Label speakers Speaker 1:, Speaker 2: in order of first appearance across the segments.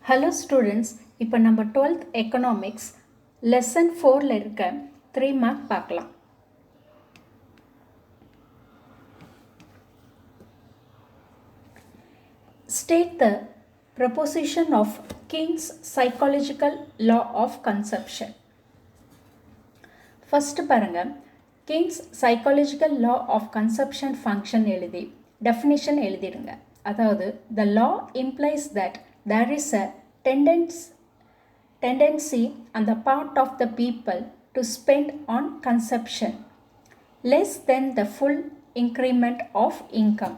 Speaker 1: Hello students, இப்போ நம்ம 12th economics lesson 4ல இருக்க 3 mark பார்க்கலாம். State the proposition of King's psychological law of consumption. First பாருங்க, King's psychological law of consumption function எழுதி definition எழுதிடுங்க. அதாவது the law implies that there is a tendency on the part of the people to spend on consumption less than the full increment of income.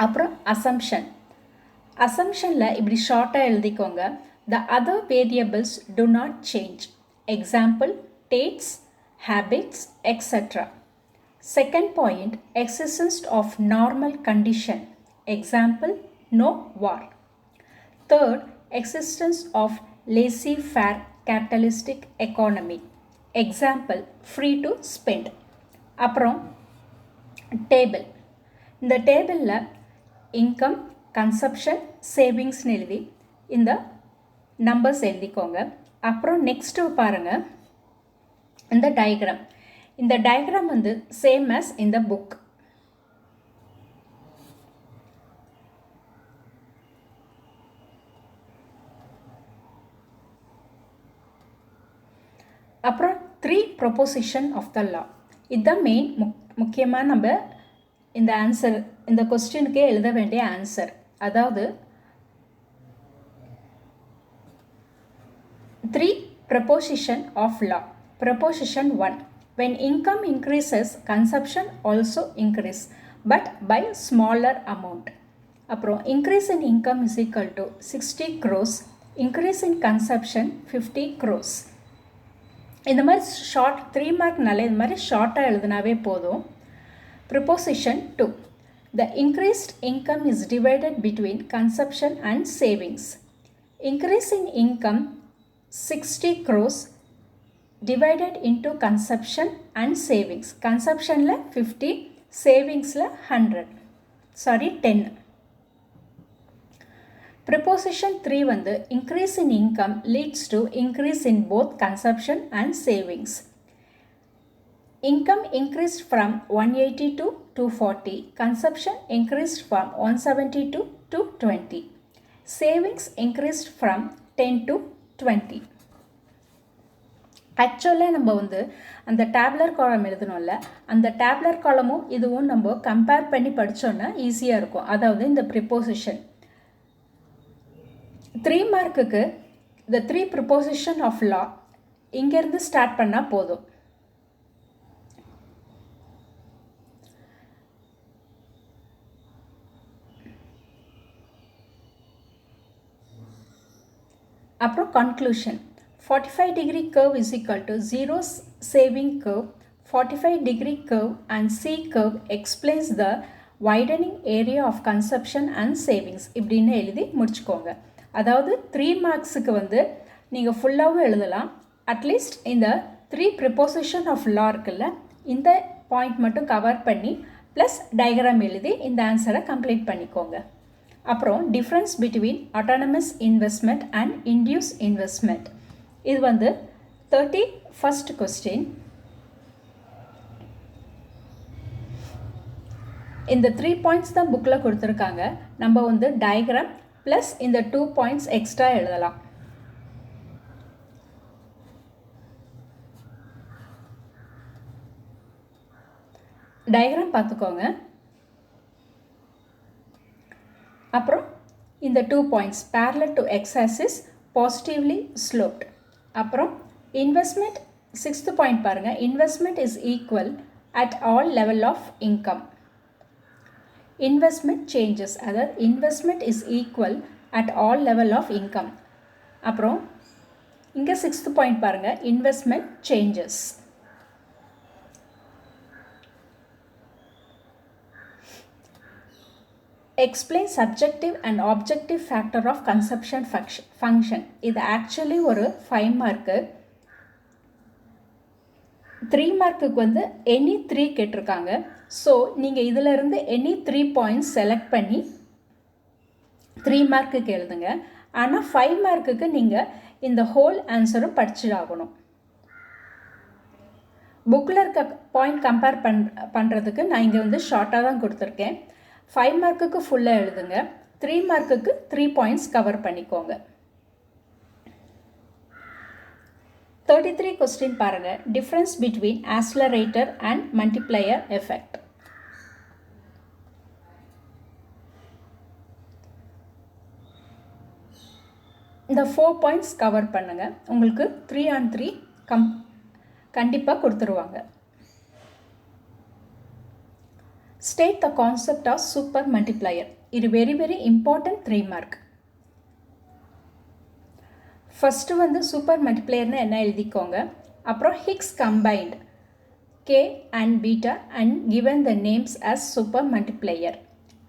Speaker 1: அப்புறம் assumptionல இப்படி ஷார்ட்டாக எழுதிக்கோங்க. The other variables do not change. Example, tastes, habits, etc. Second point, existence of normal condition. Example, no war. Third, existence of laissez-faire capitalistic economy. Example, free to spend. அப்புறம் table. இந்த டேபிளில் income, consumption, சேவிங்ஸ்னு எழுதி இந்த numbers எழுதிக்கோங்க. அப்புறம் next பாருங்கள், இந்த diagram. இந்த டயக்ராம் வந்து சேம் ஆஸ் இந்த புக். அப்புறம் 3 ப்ரொபோசிஷன் ஆஃப் த லா. இதுதான் மெயின் முக்கியமாக நம்ம இந்த ஆன்சர், இந்த கொஸ்டினுக்கே எழுத வேண்டிய ஆன்சர். அதாவது 3 proposition of law. Proposition 1, when income increases consumption also increase but by smaller amount. அப்புறம் increase in income is equal to 60 crores, increase in consumption 50 crores. இந்த மாதிரி ஷார்ட் 3 மார்க்னால இந்த மாதிரி ஷார்ட்டாக எழுதினாவே போதும். Preposition 2, the increased income is divided between consumption and savings. Increase in income 60 crores divided into consumption and savings. Consumptionல 50, savingsல 10. Preposition 3 வந்து increase in income leads to increase in both consumption and savings. Income increased from 180 to 240. Consumption increased from 170 to 220. Savings increased from 10 to 20. ஆக்சுவலாக நம்ம வந்து அந்த டேப்லர் காலம் எழுதணும்ல, அந்த டேப்லர் காலமும் இதுவும் நம்ம கம்பேர் பண்ணி படித்தோன்னா ஈஸியாக இருக்கும். அதாவது இந்த ப்ரிப்போசிஷன் 3 மார்க்குக்கு இந்த 3 ப்ரிப்போசிஷன் ஆஃப் லா இங்கேருந்து ஸ்டார்ட் பண்ணால் போதும். அப்புறம் conclusion. 45 degree curve is equal to 0 saving curve. 45 degree curve and C curve explains the widening area of consumption and savings. இப்படின்னு எழுதி முடிச்சுக்கோங்க. அதாவது 3 மார்க்ஸுக்கு வந்து நீங்கள் ஃபுல்லாகவும் எழுதலாம். அட்லீஸ்ட் இந்த 3 ப்ரிப்போசிஷன் ஆஃப் லா இருக்குல்ல, இந்த பாயிண்ட் மட்டும் கவர் பண்ணி ப்ளஸ் டயக்ராம் எழுதி இந்த ஆன்சரை கம்ப்ளீட் பண்ணிக்கோங்க. அப்புறம் difference between autonomous investment and induce investment. இது வந்து 31st கொஸ்டின். இந்த 3 பாயிண்ட்ஸ் தான் புக்கில் கொடுத்துருக்காங்க. நம்ம வந்து டயக்ராம் ப்ளஸ் இந்த 2 பாயிண்ட்ஸ் எக்ஸ்ட்ரா எழுதலாம். டயக்ராம் பார்த்துக்கோங்க. அப்புறம் இந்த 2 points parallel to x-axis positively sloped. அப்புறம் இன்வெஸ்ட்மெண்ட் 6th பாயிண்ட் பாருங்கள். Investment is equal at all level of income. Investment changes, அதாவது investment is equal at all level of income. அப்புறம் இங்கே 6th பாயிண்ட் பாருங்கள், investment changes. Explain subjective and objective factor of consumption function. இது actually ஒரு 5 mark. 3 மார்க்குக்கு வந்து any 3 கேட்டிருக்காங்க. So நீங்கள் இதிலிருந்து எனி 3 பாயிண்ட்ஸ் செலக்ட் பண்ணி 3 மார்க்குக்கு எழுதுங்க. ஆனால் 5 மார்க்குக்கு நீங்கள் இந்த ஹோல் ஆன்சரும் படிச்சிடாகணும். புக்கில் இருக்க பாயிண்ட் கம்பேர் பண்ணுறதுக்கு நான் இங்கே வந்து ஷார்ட்டாக தான் கொடுத்துருக்கேன். 5 மார்க்குக்கு ஃபுல்லாக எழுதுங்க, 3 மார்க்குக்கு 3 பாயிண்ட்ஸ் கவர் பண்ணிக்கோங்க. 33 கொஸ்டின் பாருங்கள். Difference between accelerator and multiplier effect. இந்த 4 பாயிண்ட்ஸ் கவர் பண்ணுங்கள். உங்களுக்கு 3 on 3 கண்டிப்பாக கொடுத்துருவாங்க. State the concept of super multiplier. இது very very important 3 mark. First வந்து சூப்பர் மல்டிப்ளையர்னு என்ன எழுதிக்கோங்க. அப்புறம் Hicks combined K and beta and given the names as super multiplier.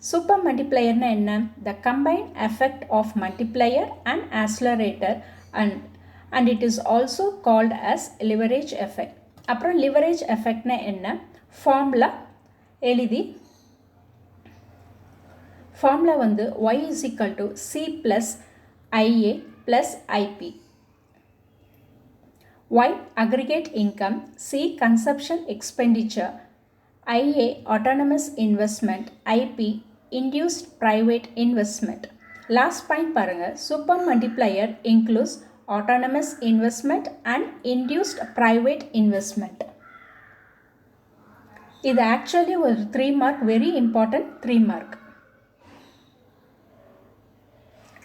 Speaker 1: Super multiplier na enna? The combined effect of multiplier and accelerator and it is also called as leverage effect. அப்புறம் leverage effect na enna? Formula எழுதி formula வந்து y is equal to C plus IA plus IP. Y aggregate income, C consumption expenditure, IA autonomous investment, IP induced private investment. Last point பாருங்க, super multiplier includes autonomous investment and induced private investment. இது actually ஒரு 3 mark, very important 3 mark.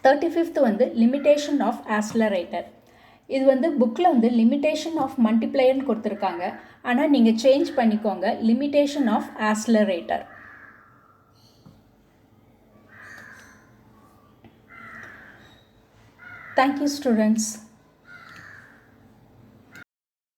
Speaker 1: 35th வந்து limitation of accelerator. இது வந்து புக்கில் வந்து limitation of மல்டிப்ளையர்னு கொடுத்துருக்காங்க, ஆனால் நீங்கள் சேஞ்ச் பண்ணிக்கோங்க limitation of accelerator. Thank you students.